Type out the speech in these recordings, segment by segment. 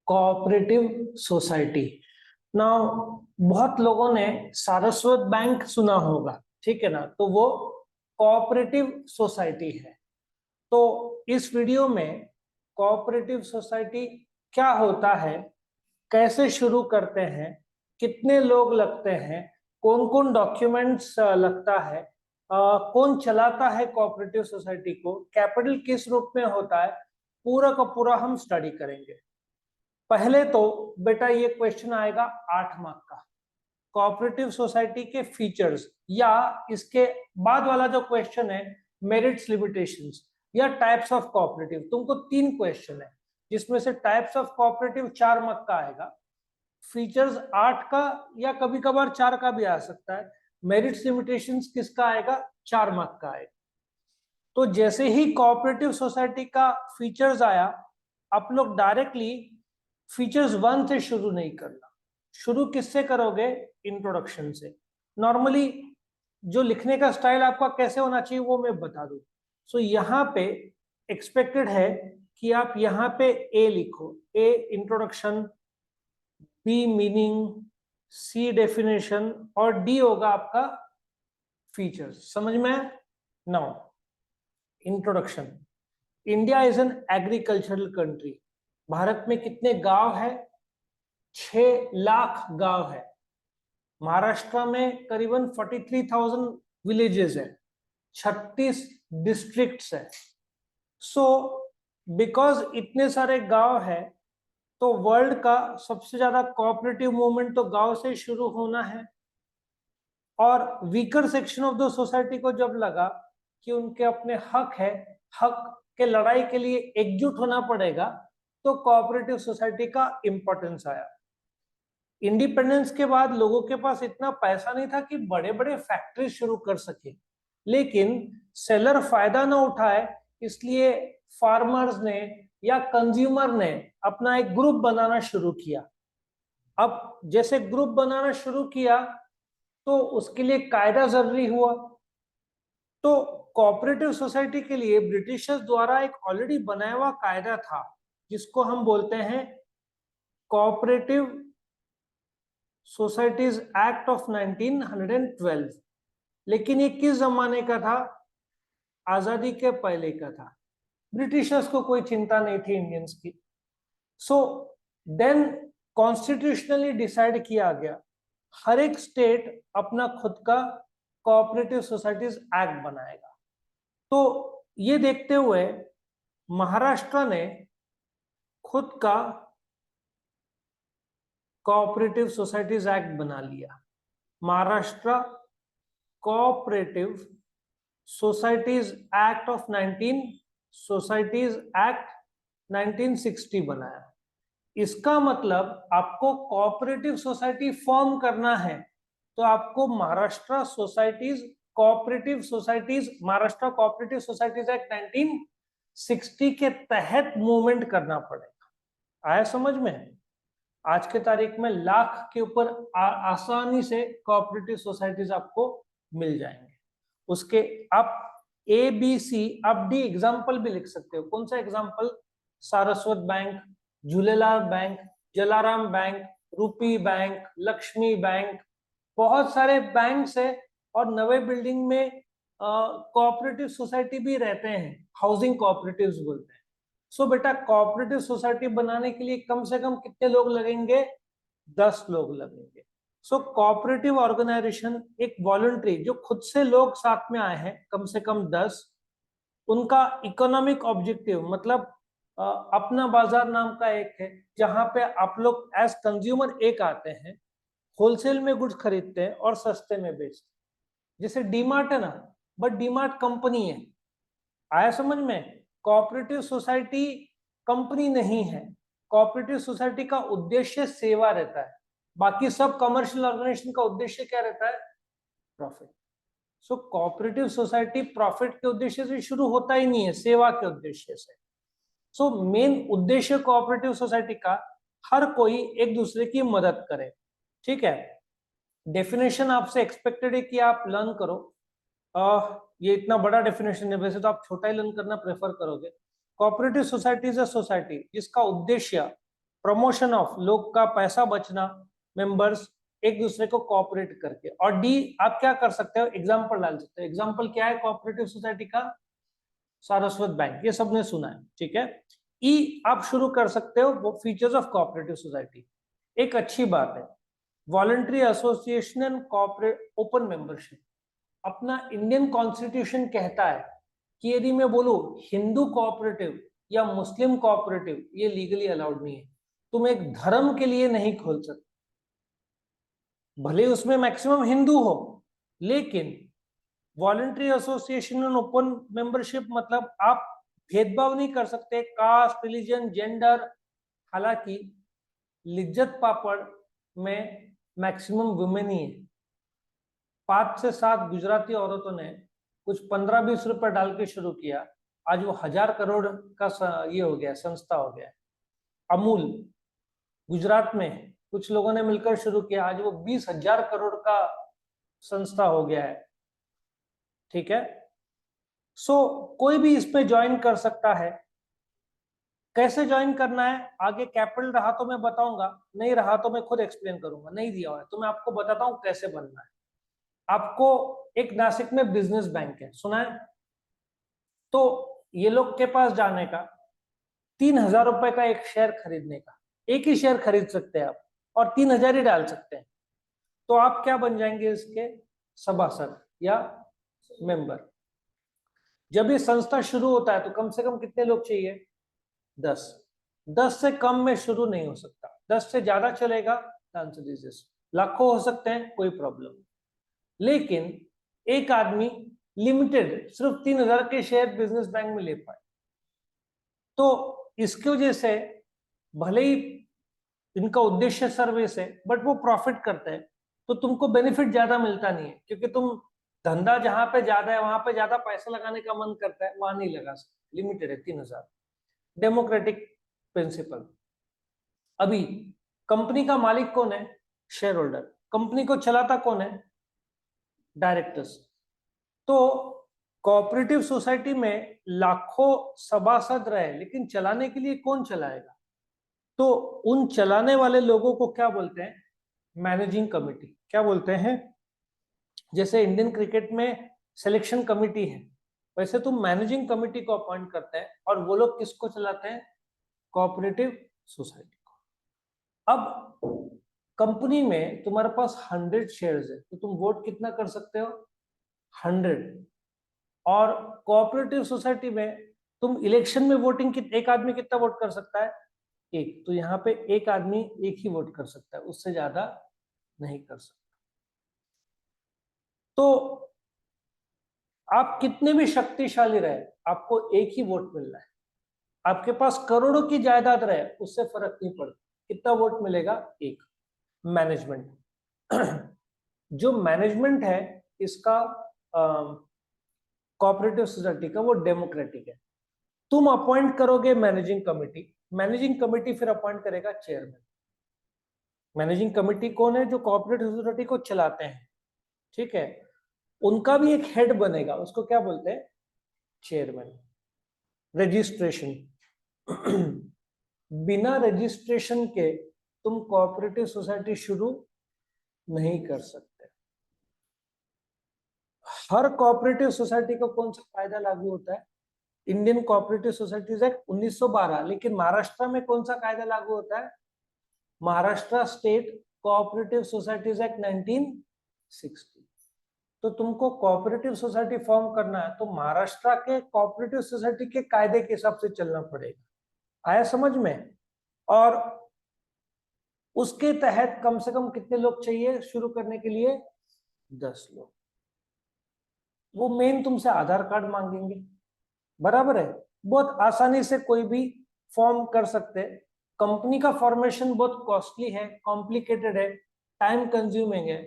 Cooperative society. Now बहुत लोगों ने सारस्वत बैंक सुना होगा, ठीक है ना, तो वो कोऑपरेटिव सोसाइटी है। तो इस वीडियो में कोऑपरेटिव सोसाइटी क्या होता है, कैसे शुरू करते हैं, कितने लोग लगते हैं, कौन कौन डॉक्यूमेंट्स लगता है, कौन चलाता है कोऑपरेटिव सोसाइटी को, कैपिटल किस रूप में होता है, पूरा का पूरा हम स्टडी करेंगे। पहले तो बेटा ये क्वेश्चन आएगा 8 मार्क का, कोऑपरेटिव सोसाइटी के फीचर्स, या इसके बाद वाला जो क्वेश्चन है मेरिट्स लिमिटेशंस या टाइप्स ऑफ कोऑपरेटिव। तुमको 3 क्वेश्चन है जिसमें से टाइप्स ऑफ कोऑपरेटिव 4 मार्क का आएगा, फीचर्स 8 का या कभी कभार 4 का भी आ सकता है, मेरिट्स लिमिटेशंस किसका आएगा, 4 मार्क का आएगा। तो जैसे ही कोऑपरेटिव सोसाइटी का फीचर्स आया, आप लोग डायरेक्टली फीचर्स 1 से शुरू नहीं करना, शुरू किससे करोगे, इंट्रोडक्शन से। नॉर्मली जो लिखने का स्टाइल आपका कैसे होना चाहिए वो मैं बता दूं। सो यहाँ पे एक्सपेक्टेड है कि आप यहाँ पे ए लिखो, ए इंट्रोडक्शन, बी मीनिंग, सी डेफिनेशन और डी होगा आपका फीचर्स। समझ में? Now introduction. India is an agricultural country. Bharat में कितने गांव है? 6 लाख गांव है। महाराष्ट्र में करीबन 43,000 विलेजेस है, 36 डिस्ट्रिक्ट्स है। सो बिकॉज इतने सारे गांव है तो वर्ल्ड का सबसे ज्यादा कोऑपरेटिव मूवमेंट तो गांव से शुरू होना है। और weaker section of the society को जब लगा कि उनके अपने हक है, हक के लड़ाई के लिए एकजुट होना पड़ेगा, तो कोऑपरेटिव सोसाइटी का इंपॉर्टेंस आया। इंडिपेंडेंस के बाद लोगों के पास इतना पैसा नहीं था कि बड़े बड़े फैक्ट्री शुरू कर सके, लेकिन सेलर फायदा ना उठाए इसलिए फार्मर्स ने या कंज्यूमर ने अपना एक ग्रुप बनाना शुरू किया। अब जैसे ग्रुप बनाना शुरू किया तो उसके लिए कायदा जरूरी हुआ। तो कोऑपरेटिव सोसाइटी के लिए ब्रिटिशर्स द्वारा एक ऑलरेडी बनाया हुआ कायदा था जिसको हम बोलते हैं कोऑपरेटिव सोसाइटीज एक्ट ऑफ 1912। लेकिन ये किस जमाने का था? आजादी के पहले का था। ब्रिटिशर्स को कोई चिंता नहीं थी इंडियंस की। सो देन कॉन्स्टिट्यूशनली डिसाइड किया गया हर एक स्टेट अपना खुद का कोऑपरेटिव सोसाइटीज एक्ट बनाएगा। तो ये देखते हुए महाराष्ट्र ने खुद का कोऑपरेटिव सोसाइटीज एक्ट बना लिया, Maharashtra cooperative societies act of 1960 बनाया। इसका मतलब आपको कोऑपरेटिव सोसाइटी फॉर्म करना है तो आपको महाराष्ट्र कोऑपरेटिव सोसाइटीज एक्ट 1960 के तहत मूवमेंट करना पड़ेगा। आया समझ में? आज के तारीख में लाख के ऊपर आसानी से कोऑपरेटिव सोसाइटीज आपको मिल जाएंगे। उसके आप ए बी सी, आप डी एग्जाम्पल भी लिख सकते हो। कौन सा example? Saraswat bank, Jhulelal bank, Jalaram bank, रूपी बैंक, लक्ष्मी बैंक, बहुत सारे बैंक है। और नवे बिल्डिंग में कोऑपरेटिव सोसाइटी भी रहते हैं, हाउसिंग कोऑपरेटिव्स बोलते हैं। सो बेटा कोऑपरेटिव सोसाइटी बनाने के लिए कम से कम कितने लोग लगेंगे? 10 लोग लगेंगे। सो कोऑपरेटिव ऑर्गेनाइजेशन एक वॉलंटरी, जो खुद से लोग साथ में आए हैं, कम से कम 10। उनका इकोनॉमिक ऑब्जेक्टिव मतलब अपना बाजार नाम का एक है जहां पे आप लोग एज कंज्यूमर एक आते हैं, होलसेल में गुड्स खरीदते हैं और सस्ते में बेचते हैं। जैसे डीमार्ट है ना, बट डीमार्ट कंपनी है। आया समझ में? कोऑपरेटिव सोसाइटी कंपनी नहीं है। कोऑपरेटिव सोसाइटी का उद्देश्य सेवा रहता है, बाकी सब कमर्शियल ऑर्गेनाइजेशन का उद्देश्य क्या रहता है? प्रॉफिट। सो कोऑपरेटिव सोसाइटी प्रॉफिट के उद्देश्य से शुरू होता ही नहीं है, सेवा के उद्देश्य से। सो मेन उद्देश्य कोऑपरेटिव सोसाइटी का हर कोई एक दूसरे की मदद करे। ठीक है, डेफिनेशन आपसे एक्सपेक्टेड है कि आप लर्न करो। ये इतना बड़ा डेफिनेशन है, वैसे तो आप छोटा ही लर्न करना प्रेफर करोगे। Cooperative society is a society जिसका उद्देश्य प्रमोशन ऑफ, लोग का पैसा बचना, मेंबर्स एक दूसरे को कोऑपरेट करके। और डी, आप क्या कर सकते हो, एग्जांपल डाल सकते हो। एग्जांपल क्या है कोऑपरेटिव सोसाइटी का? सारस्वत बैंक, ये सबने सुना है, ठीक है। ई आप शुरू कर सकते हो, वो फीचर्स ऑफ कोऑपरेटिव सोसाइटी। एक अच्छी बात है, voluntary association and cooperate open membership. अपना इंडियन कॉन्स्टिट्यूशन कहता है कि यदि मैं बोलूं हिंदू कोऑपरेटिव या मुस्लिम कोऑपरेटिव, ये लीगली अलाउड नहीं है। तुम एक धर्म के लिए नहीं खोल सकते, भले उसमें मैक्सिमम हिंदू हो, लेकिन voluntary association and open membership मतलब आप भेदभाव नहीं कर सकते, कास्ट, रिलीजन, जेंडर। हालांकि लिज्जत पापड़ में मैक्सिमम वुमेन ही है। 5 से 7 गुजराती औरतों ने कुछ 15-20 रुपए डाल के शुरू किया, आज वो 1000 करोड़ का ये हो गया, संस्था हो गया। अमूल गुजरात में कुछ लोगों ने मिलकर शुरू किया, आज वो 20,000 करोड़ का संस्था हो गया है, ठीक है। सो कोई भी इसमें ज्वाइन कर सकता है। कैसे ज्वाइन करना है, आगे कैपिटल रहा तो मैं बताऊंगा, नहीं रहा तो मैं खुद एक्सप्लेन करूंगा, नहीं दिया हुआ है तो मैं आपको बताता हूं कैसे बनना है। आपको एक नासिक में बिजनेस बैंक है, सुना है? तो ये लोग के पास जाने का, 3,000 रुपए का एक शेयर खरीदने का, एक ही शेयर खरीद सकते हैं आप, और 3,000 ही डाल सकते हैं। तो आप क्या बन जाएंगे, इसके सभासद या मेंबर। जब ये संस्था शुरू होता है तो कम से कम कितने लोग चाहिए? 10। 10 से कम में शुरू नहीं हो सकता, 10 से ज्यादा चलेगा, लाखों हो सकते हैं, कोई प्रॉब्लम। लेकिन एक आदमी लिमिटेड सिर्फ 3,000 के शेयर बिजनेस बैंक में ले पाए, तो इसकी वजह से भले ही इनका उद्देश्य सर्विस है, बट वो प्रॉफिट करते हैं, तो तुमको बेनिफिट ज्यादा मिलता नहीं है, क्योंकि तुम धंधा जहां पे ज्यादा है वहां पे ज्यादा पैसा लगाने का मन करता है, वहां नहीं लगा सकते, लिमिटेड है 3,000। Democratic principal. अभी कंपनी का मालिक कौन है? Share holder. कंपनी को चलाता कौन है? डायरेक्टर्स। तो कोऑपरेटिव सोसाइटी में लाखों सभासद रहे, लेकिन चलाने के लिए कौन चलाएगा? तो उन चलाने वाले लोगों को क्या बोलते हैं? Managing committee. क्या बोलते हैं? जैसे इंडियन क्रिकेट में सिलेक्शन कमेटी है, वैसे तुम मैनेजिंग कमेटी को अपॉइंट करते हैं, और वो लोग किसको चलाते हैं? कोऑपरेटिव सोसाइटी को। अब कंपनी में तुम्हारे पास 100 शेयर्स है, तो तुम वोट कितना कर सकते हो? 100। और कोऑपरेटिव सोसाइटी में तुम इलेक्शन में वोटिंग एक आदमी कितना वोट कर सकता है? एक। तो यहाँ पे एक आदमी एक ही वोट कर सकता है, उससे ज्यादा नहीं कर सकता। तो आप कितने भी शक्तिशाली रहे, आपको एक ही वोट मिलना है। आपके पास करोड़ों की जायदाद रहे, उससे फर्क नहीं पड़ता, कितना वोट मिलेगा? एक। मैनेजमेंट। जो मैनेजमेंट है इसका कोऑपरेटिव सोसाइटी का, वो डेमोक्रेटिक है। तुम अपॉइंट करोगे मैनेजिंग कमेटी, मैनेजिंग कमेटी फिर अपॉइंट करेगा चेयरमैन। मैनेजिंग कमेटी कौन है? जो कोऑपरेटिव सोसाइटी को चलाते हैं, ठीक है। उनका भी एक हेड बनेगा, उसको क्या बोलते हैं? चेयरमैन। रजिस्ट्रेशन। बिना रजिस्ट्रेशन के तुम कोऑपरेटिव सोसाइटी शुरू नहीं कर सकते। हर कोऑपरेटिव सोसाइटी को कौन सा कायदा लागू होता है? Indian cooperative societies act 1912। लेकिन महाराष्ट्र में कौन सा कायदा लागू होता है? Maharashtra state cooperative societies act 1960। तो तुमको कोऑपरेटिव सोसाइटी फॉर्म करना है तो महाराष्ट्र के कोऑपरेटिव सोसाइटी के कायदे के हिसाब से चलना पड़ेगा। आया समझ में? और उसके तहत कम से कम कितने लोग चाहिए शुरू करने के लिए? 10 लोग। वो मेन तुमसे आधार कार्ड मांगेंगे, बराबर है। बहुत आसानी से कोई भी फॉर्म कर सकते हैं। कंपनी का फॉर्मेशन बहुत कॉस्टली है, कॉम्प्लिकेटेड है, टाइम कंज्यूमिंग है,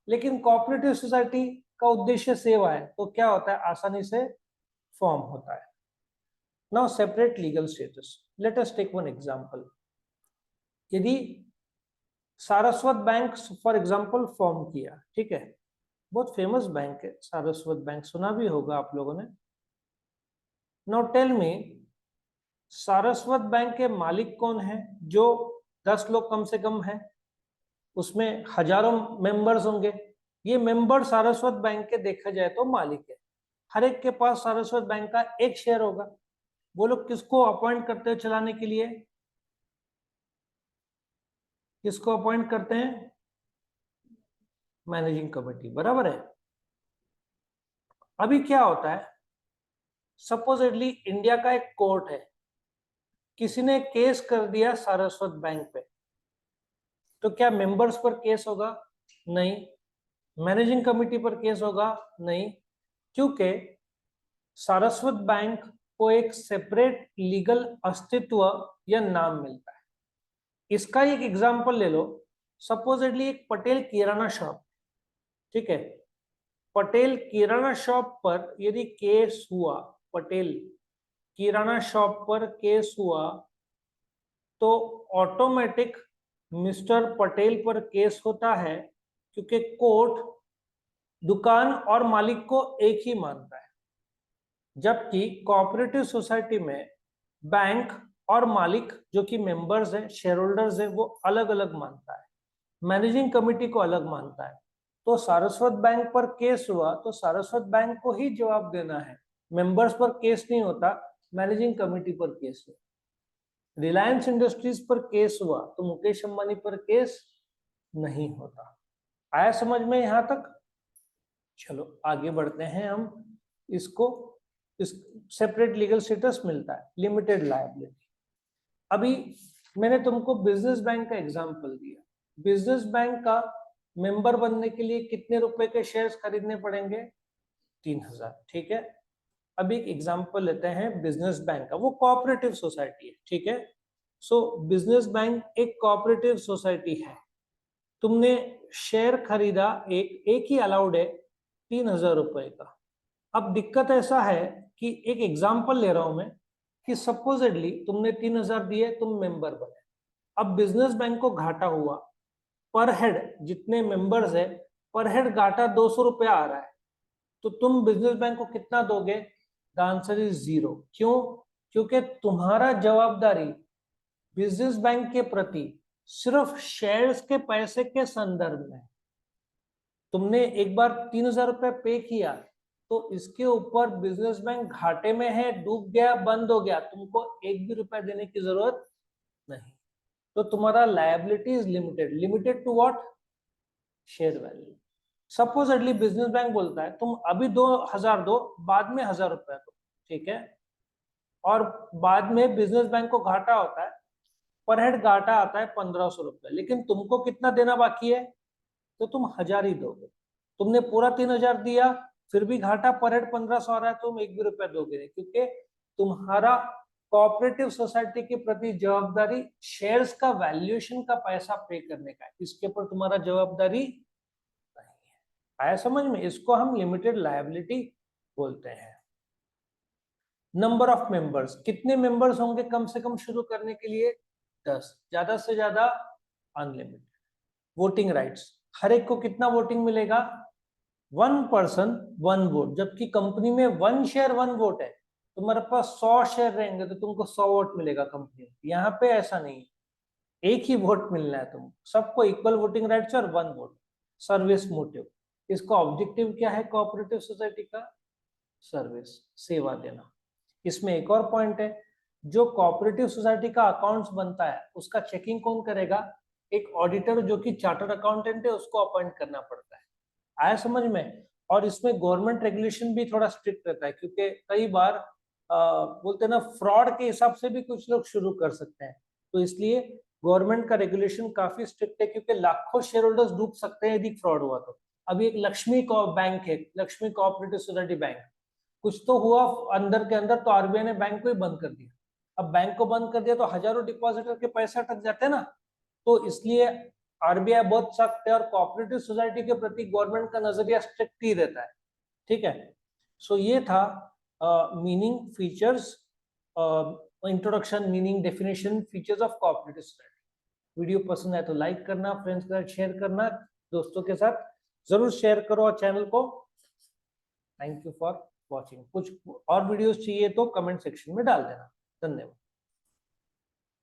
लेकिन कोऑपरेटिव सोसाइटी का उद्देश्य सेवा है, तो क्या होता है? आसानी से फॉर्म होता है। Now separate legal status. Let us take one example. यदि Saraswat bank for example form किया, ठीक है, बहुत फेमस बैंक है सारस्वत बैंक, सुना भी होगा आप लोगों ने। Now tell me, Saraswat bank के मालिक कौन है? जो 10 लोग कम से कम है, उसमें हजारों मेंबर्स होंगे। ये मेंबर सारस्वत बैंक के देखा जाए तो मालिक है। हर एक के पास सारस्वत बैंक का एक शेयर होगा। वो लोग किसको अपॉइंट करते हैं चलाने के लिए? किसको अपॉइंट करते हैं? मैनेजिंग कमेटी, बराबर है। अभी क्या होता है, सपोजिटली इंडिया का एक कोर्ट है, किसी ने केस कर दिया सारस्वत बैंक पे, तो क्या मेंबर्स पर केस होगा? नहीं। मैनेजिंग कमेटी पर केस होगा? नहीं, क्योंकि सारस्वत बैंक को एक सेपरेट लीगल अस्तित्व या नाम मिलता है। इसका एक एग्जांपल ले लो। सपोजिटली एक पटेल किराना शॉप, ठीक है, पटेल किराना शॉप पर यदि केस हुआ, पटेल किराना शॉप पर केस हुआ, तो ऑटोमेटिक मिस्टर पटेल पर केस होता है, क्योंकि कोर्ट दुकान और मालिक को एक ही मानता है। जबकि कोऑपरेटिव सोसाइटी में बैंक और मालिक जो कि मेंबर्स है, शेयर होल्डर्स है, वो अलग अलग मानता है, मैनेजिंग कमेटी को अलग मानता है। तो सारस्वत बैंक पर केस हुआ तो सारस्वत बैंक को ही जवाब देना है, मेंबर्स पर केस नहीं होता, मैनेजिंग कमेटी पर केस हुआ। रिलायंस इंडस्ट्रीज पर केस हुआ तो मुकेश अंबानी पर केस नहीं होता। आया समझ में यहां तक? चलो आगे बढ़ते हैं हम। इसको इस सेपरेट लीगल स्टेटस मिलता है, लिमिटेड लायबिलिटी। अभी मैंने तुमको बिजनेस बैंक का एग्जांपल दिया। बिजनेस बैंक का मेंबर बनने के लिए कितने रुपए के शेयर्स खरीदने पड़ेंगे? 3000, ठीक है। अभी एक एग्जांपल लेते हैं बिजनेस बैंक का, वो कोऑपरेटिव सोसाइटी है, ठीक है। सो बिजनेस बैंक एक कोऑपरेटिव सोसाइटी है। तुमने शेयर खरीदा, एक ही अलाउड है 3000 रुपए का। अब दिक्कत ऐसा है कि एक एग्जांपल ले रहा हूं मैं, कि सपोजिटली तुमने 3000 दिए, तुम मेंबर बने। अब बिजनेस बैंक को घाटा हुआ, पर हेड जितने मेंबर्स है, पर हेड घाटा 200 रुपया आ रहा है, तो तुम बिजनेस बैंक को कितना दोगे? The answer is 0। क्यों? क्योंकि तुम्हारा जवाबदारी बिजनेस बैंक के प्रति सिर्फ शेयर्स के पैसे के संदर्भ में। तुमने एक बार 3000 रुपये पे किया, तो इसके ऊपर बिजनेस बैंक घाटे में है, डूब गया, बंद हो गया, तुमको एक भी रुपया देने की जरूरत नहीं। तो तुम्हारा liability is limited. Limited to what? Share value. Supposedly business bank बोलता है तुम अभी 2000 दो, बाद में 1000 रुपया दो, ठीक है। और बाद में बिजनेस बैंक को घाटा होता है, पर हेड घाटा आता है 1500 रुपया, लेकिन तुमको कितना देना बाकी है? तो तुम 1000 ही दोगे। तुमने पूरा 3000 दिया, फिर भी घाटा पर हेड 1500 आ रहा है, तुम एक भी रुपया दोगे नहीं, क्योंकि तुम्हारा कोऑपरेटिव सोसाइटी के प्रति जवाबदारी शेयर्स का वैल्यूएशन का पैसा पे करने का है, इसके ऊपर तुम्हारा जवाबदारी नहीं है। आया समझ में? इसको हम लिमिटेड लायबिलिटी बोलते हैं। नंबर ऑफ मेंबर्स, कितने मेंबर्स होंगे कम से कम शुरू करने के लिए? 10, ज्यादा से ज्यादा अनलिमिटेड। वोटिंग राइट्स, हर एक को कितना वोटिंग मिलेगा? 1 पर्सन 1 वोट। जबकि कंपनी में 1 शेयर 1 वोट है, तुम्हारे पास 100 शेयर रहेंगे तो तुमको 100 वोट मिलेगा कंपनी में। यहाँ पे ऐसा नहीं है, एक ही वोट मिलना है तुमको, सबको इक्वल वोटिंग राइट्स और 1 वोट। सर्विस मोटिव, इसका ऑब्जेक्टिव क्या है कोऑपरेटिव सोसाइटी का? सर्विस, सेवा देना। इसमें एक और पॉइंट है, जो कोऑपरेटिव सोसाइटी का अकाउंट्स बनता है उसका चेकिंग कौन करेगा? एक ऑडिटर जो कि चार्टर्ड अकाउंटेंट है, उसको अपॉइंट करना पड़ता है। आया समझ में? और इसमें गवर्नमेंट रेगुलेशन भी थोड़ा स्ट्रिक्ट रहता है, क्योंकि कई बार बोलते हैं ना, फ्रॉड के हिसाब से भी कुछ लोग शुरू कर सकते हैं। तो इसलिए गवर्नमेंट का रेगुलेशन काफी स्ट्रिक्ट है, क्योंकि लाखों शेयर होल्डर्स डूब सकते हैं यदि फ्रॉड हुआ तो। अभी एक लक्ष्मी बैंक है, लक्ष्मी कोऑपरेटिव सोसाइटी बैंक, कुछ तो हुआ अंदर के अंदर, तो आरबीआई ने बैंक को ही बंद कर दिया। अब बैंक को बंद कर दिया तो हजारों डिपॉजिटर के पैसे अटक जाते हैं ना। तो इसलिए आरबीआई बहुत सख्त है, और कोऑपरेटिव सोसाइटी के प्रति गवर्नमेंट का नजरिया स्ट्रिक्ट ही रहता है, ठीक है। सो ये था meaning, features, introduction, meaning, definition, features of cooperative society. Video पसंद आए तो लाइक करना, फ्रेंड्स के साथ शेयर करना, दोस्तों के साथ जरूर शेयर करो और चैनल को। Thank you for watching. कुछ और वीडियोस चाहिए तो कमेंट सेक्शन में डाल देना। धन्यवाद।